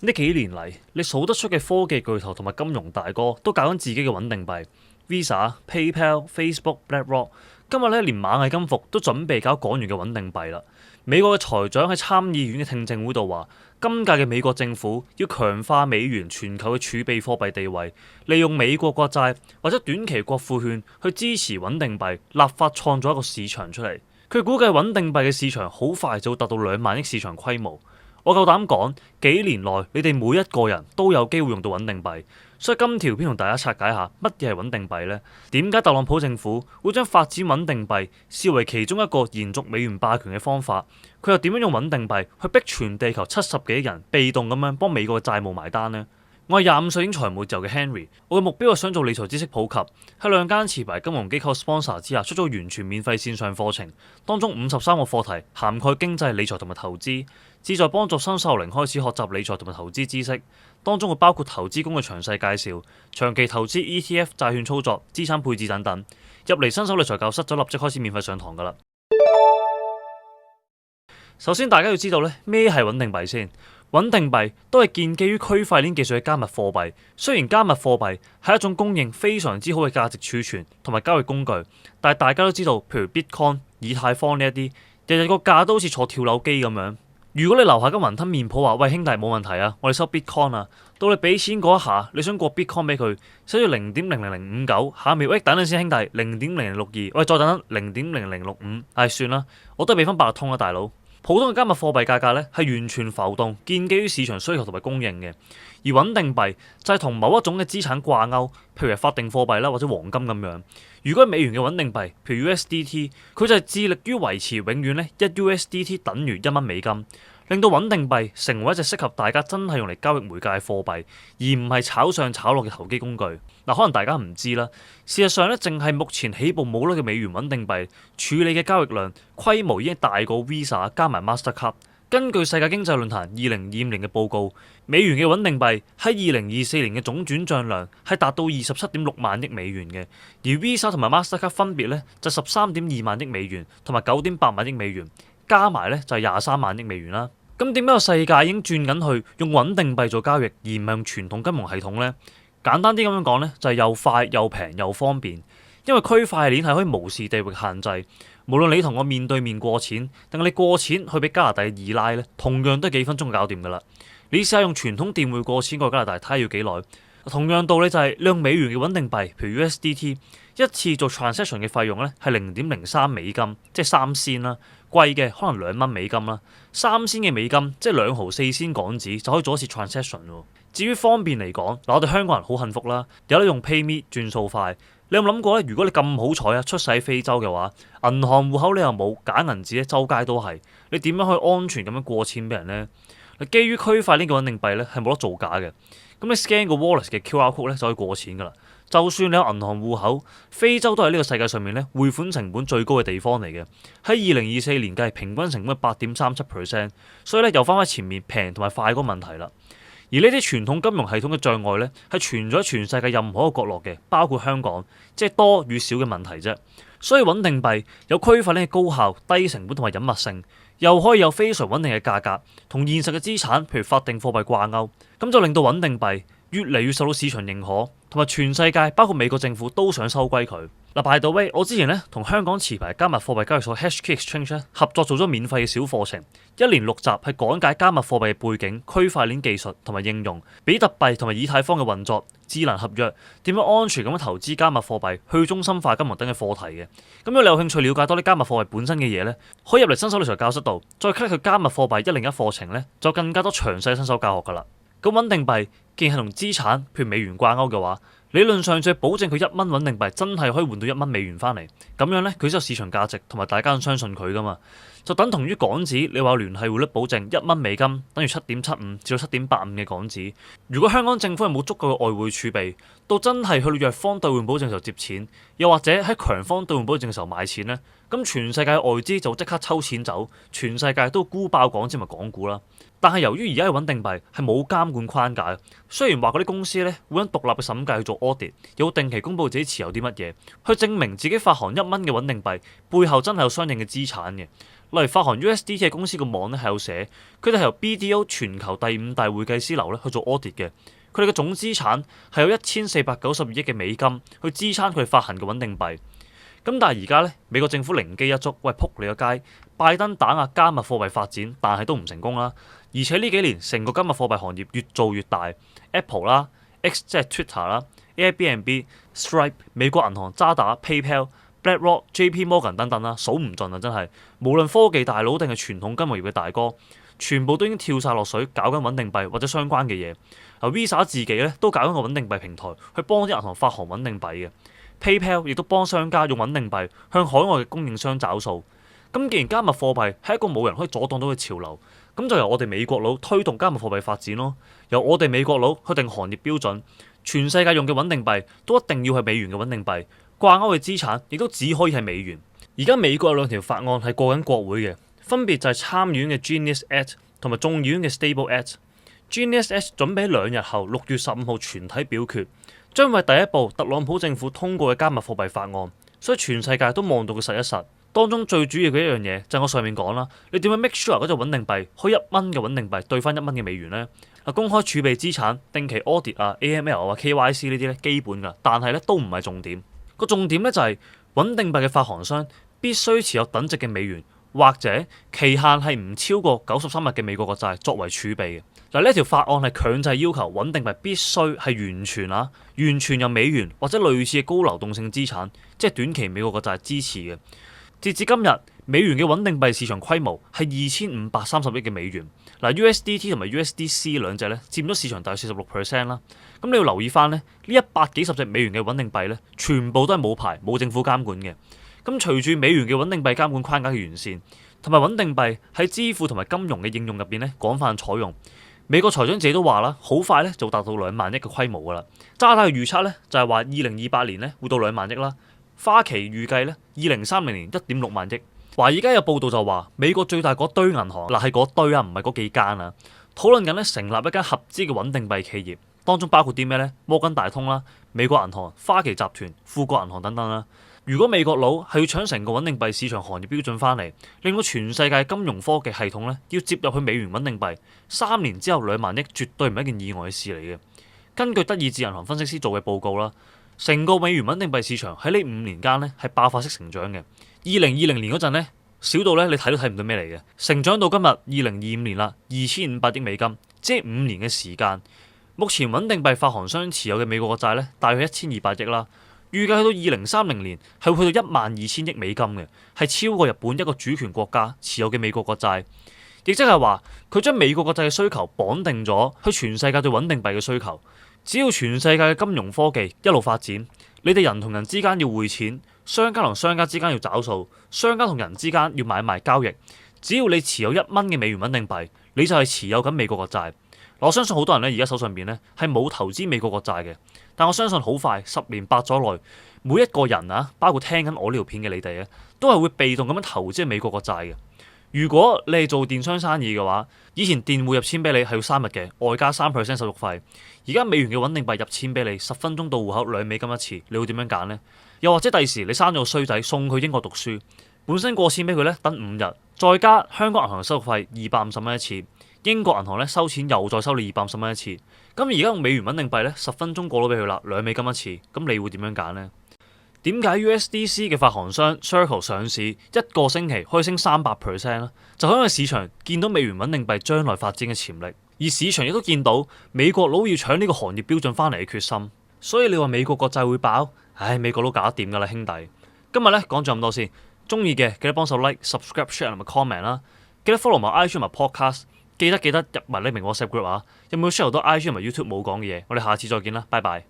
呢幾年嚟，你數得出嘅科技巨頭同埋金融大哥都搞緊自己嘅穩定幣，Visa、PayPal、Facebook、BlackRock。今日咧，連螞蟻金服都準備搞港元嘅穩定幣啦。美國嘅財長喺參議院嘅聽證會度話，今屆嘅美國政府要強化美元全球嘅儲備貨幣地位，利用美國國債或者短期國庫券去支持穩定幣，立法創造一個市場出嚟。佢估計穩定幣嘅市場好快就會達到2萬億市場規模。我夠膽講，幾年內你哋每一個人都有機會用到穩定幣，所以今條片同大家拆解下乜嘢係穩定幣呢？點解特朗普政府會將發展穩定幣視為其中一個延續美元霸權嘅方法？佢又點樣用穩定幣去逼全地球70幾億人被動咁樣幫美國嘅債務埋單呢？我係25歲已經財務自由嘅 Henry， 我嘅目標係想做理財知識普及，喺2間持牌金融機構 sponsor 之下出咗完全免費線上課程，當中53個課題涵蓋經濟、理財同埋投資，旨在幫助新手由零開始學習理財同埋投資知識。當中會包括投資工具詳細介紹、長期投資 ETF、債券操作、資產配置等等。入嚟新手理財教室就立即開始免費上堂㗎啦。首先大家要知道咧，咩係穩定幣先？穩定幣都係建基於區塊鏈技術嘅加密貨幣。雖然加密貨幣係一種供應非常之好嘅價值儲存同埋交易工具，但係大家都知道，譬如 Bitcoin、以太坊呢一啲，日日個價都好似坐跳樓機咁樣。如果你樓下間雲吞麵鋪話：喂，兄弟，冇問題啊，我哋收 Bitcoin 啊，到你俾錢嗰一下，你想過 Bitcoin 俾佢，寫住0.00059，下面喂，等陣先，兄弟，0.0062，喂，再等0.0065，唉，算啦，我都係俾翻八達通啦，大佬。普通嘅加密貨幣價格咧係完全浮動，建基於市場需求同埋供應嘅。而穩定幣就係同某一種嘅資產掛鈎，譬如係法定貨幣啦或者黃金咁樣。如果係美元嘅穩定幣，譬如 USDT， 佢就係致力於維持永遠咧1 USDT 等於1蚊美金，令到穩定幣成為一隻適合大家真係用嚟交易媒介嘅貨幣，而唔係炒上炒落嘅投機工具。嗱，可能大家唔知啦，事實上咧，淨係目前起步冇耐嘅美元穩定幣處理嘅交易量規模已經大過 Visa 加埋 Mastercard。根據世界經濟論壇2025年嘅報告，美元嘅穩定幣喺2024年嘅總轉帳量係達到27.6萬億美元嘅，而 Visa 同埋 Mastercard 分別咧就13.2萬億美元同埋9.8萬億美元，加埋咧就係23萬億美元啦。咁點解個世界已經轉緊去用穩定幣做交易，而唔係用傳統金融系統呢？簡單啲咁樣講咧，就係又快又平又方便，因為區塊鏈係可以無視地域限制。無論你同我面對面過錢，定係你過錢去俾加拿大嘅二奶咧，同樣都係幾分鐘就搞掂噶啦。你試下用傳統電匯過錢過加拿大，睇下要幾耐。同樣道理就係，你用美元嘅穩定幣，譬如 USDT，一次做 transaction 嘅費用咧係0.03美金，即係3仙啦。貴嘅可能2蚊美金啦，3仙嘅美金即係2毫4仙港紙就可以做一次 transaction 喎。至於方便嚟講，嗱，我哋香港人好幸福啦，有得用 PayMe 轉數快。你有冇諗過咧？如果你咁好彩啊，出世喺非洲嘅話，銀行戶口你又冇，假銀紙咧周街都係，你點樣可以安全咁樣過錢俾人呢？基於區塊鏈嘅穩定幣咧係冇得造假嘅，咁你 scan 個 wallet 嘅 QR code 咧就可以過錢噶啦。就算你有銀行戶口，非洲都係呢個世界上面咧匯款成本最高嘅地方嚟嘅。喺2024年計平均成本係8.37%，所以咧又翻返前面平同埋快嗰個問題啦。而呢啲傳統金融系統嘅障礙咧，係存在全世界任何一個角落嘅，包括香港，即係多與少嘅問題啫。所以穩定幣有區塊鏈嘅高效、低成本同埋隱密性，又可以有非常穩定嘅價格，同現實嘅資產，譬如法定貨幣掛鈎，咁就令到穩定幣越嚟越受到市場認可，同埋全世界包括美國政府都想收歸佢。嗱，by the way，我之前咧同香港持牌加密貨幣交易所 HK Exchange 咧合作做咗免費嘅小課程，1連6集係講解加密貨幣嘅背景、區塊鏈技術同埋應用、比特幣同埋以太坊嘅運作、智能合約、點樣安全咁樣投資加密貨幣、去中心化金融等嘅課題嘅。咁如果你有興趣了解多啲加密貨幣本身嘅嘢咧，可以入嚟新手理財教室度，再 click 去加密貨幣101課程咧，就更加多詳細新手教學噶啦。咁穩定幣既然係同資產譬如美元掛鈎嘅話，理論上就係保證佢1蚊穩定幣真係可以換到1蚊美元翻嚟，咁樣咧佢先有市場價值同埋大家相信佢噶嘛。就等同於港紙，你話聯繫匯率保證1蚊美金等於7.75至到7.85嘅港紙。如果香港政府係冇足夠嘅外匯儲備，到真係去到弱方兌換保證嘅時候接錢，又或者喺強方兌換保證嘅時候買錢咧，咁全世界外資就即刻抽錢走，全世界都沽爆港紙同埋港股啦。但係由於而家嘅穩定幣係冇監管框架，雖然話嗰啲公司咧會揾獨立嘅審計去做 audit，有定期公佈自己持有啲乜嘢，去證明自己發行1蚊嘅穩定幣背後真係有相應嘅資產嘅。例如發行 USDT 嘅公司個網咧係有寫，佢哋係由 BDO 全球第5大會計師樓咧去做 audit 嘅。佢哋嘅總資產係有1492億嘅美金去支撐佢哋發行嘅穩定幣。咁但係而家咧，美國政府靈機一觸，喂，撲你個街！拜登打壓加密貨幣發展，但係都唔成功啦。而且呢幾年成個加密貨幣行業越做越大 ，Apple 啦、X 即係 Twitter 啦、Airbnb、Stripe、美國銀行渣打、PayPal、BlackRock、JP Morgan 等等啦，數唔盡啊！真係，無論科技大佬定係傳統金融業嘅大哥，全部都已經跳晒落水，搞緊穩定幣或者相關嘅嘢。Visa 自己咧都搞緊個穩定幣平台，去幫啲銀行發行穩定幣嘅。PayPal 亦都幫商家用穩定幣向海外嘅供應商找數。咁既然加密貨幣係一個冇人可以阻擋到嘅潮流，咁就由我哋美國佬推動加密貨幣發展咯。由我哋美國佬去定行業標準，全世界用嘅穩定幣都一定要係美元嘅穩定幣，掛鈎嘅資產亦都只可以係美元。而家美國有2條法案係過緊國會嘅，分別就係參議院嘅 Genius Act 同埋眾議院嘅 Stable Act。Genius Act 準備喺2日後6月15號全體表決，將為第一部特朗普政府通過嘅加密貨幣法案，所以全世界都望到佢實一實。當中最主要嘅一樣嘢就係我上面講啦，你點樣 make sure 嗰隻穩定幣可以1蚊嘅穩定幣兌翻1蚊嘅美元呢？公開儲備資產、定期 audit 啊、AML 啊、KYC 呢啲咧基本㗎，但係咧都唔係重點。個重點咧就係穩定幣嘅發行商必須持有等值嘅美元，或者期限係唔超過93日嘅美國國債作為儲備嘅。嗱，呢條法案係強制要求穩定幣必須係完全由美元或者類似嘅高流動性資產，即係短期美國國債支持嘅。截至今日，美元嘅穩定幣市場規模係2530億嘅美元。USDT 同埋 USDC 兩隻咧佔咗市場大約46% 啦。咁你要留意翻咧，呢100幾十隻美元嘅穩定幣咧，全部都係冇牌、冇政府監管嘅。咁隨住美元嘅穩定幣監管框架嘅完善，同埋穩定幣喺支付同埋金融嘅應用入邊咧廣泛採用，美國財長自己都話啦，好快咧就達到2萬億嘅規模噶啦。渣打嘅預測咧就係話2028年咧會到2萬億啦。花旗預計咧2030年1.6萬億。華爾街有報道就話，美國最大嗰堆銀行係嗰堆啊，唔係嗰幾間啊，討論緊咧成立一間合資嘅穩定幣企業，當中包括啲咩咧？摩根大通啦、美國銀行、花旗集團、富國銀行等等啦。如果美國佬係要搶成個穩定幣市場行業標準翻嚟，令到全世界金融科技系統咧要接入去美元穩定幣，3年之後2萬億絕對唔係一件意外嘅事嚟嘅。根據德意志銀行分析師做嘅報告啦，成個美元穩定幣市場喺呢5年間咧係爆發式成長嘅。2020年嗰陣咧少到咧你睇都睇唔到咩嚟嘅，成長到今日2025年啦，2500億美金，即係5年嘅時間。目前穩定幣發行商持有嘅美國國債咧大約1200億啦，預計去到2030年係會去到12000億美金嘅，係超過日本一個主權國家持有嘅美國國債。亦即係話佢將美國國債嘅需求綁定咗去全世界對穩定幣嘅需求。只要全世界嘅金融科技一路發展，你哋人同人之間要匯錢，商家同商家之間要找數，商家同人之間要買賣交易。只要你持有1蚊嘅美元穩定幣，你就係持有緊美國國債。我相信好多人咧而家手上邊咧係冇投資美國國債嘅，但我相信好快10年8載內，每一個人啊，包括聽緊我呢條片嘅你哋啊，都係會被動咁樣投資美國國債嘅。如果你係做電商生意嘅話，以前電匯入錢俾你係要3日嘅，外加3% 手續費。而家美元嘅穩定幣入錢俾你10分鐘到戶口2美金一次，你會點樣揀呢？又或者第時你生咗個衰仔送佢英國讀書，本身過錢俾佢咧等5日，再加香港銀行收續費250蚊一次，英國銀行咧收錢又再收你250蚊一次。咁而家用美元穩定幣咧10分鐘過到俾佢啦，2美金一次，咁你會點樣揀呢？點解 USDC 嘅發行商 Circle 上市1個星期可以升300% 咧？就係因為市場見到美元穩定幣將來發展嘅潛力，而市場亦都見到美國佬要搶呢個行業標準翻嚟嘅決心。所以你話美國國債會爆？唉，美國佬搞得掂㗎啦，兄弟。今日咧講咗咁多先，中意嘅記得幫手 like、subscribe、share 同埋 comment 啦。記得 follow 埋 IG 同埋 podcast， 記得入埋呢名 WhatsApp group 啊。有冇 share 到 IG 同埋 YouTube 冇講嘅嘢？我哋下次再見啦，拜拜。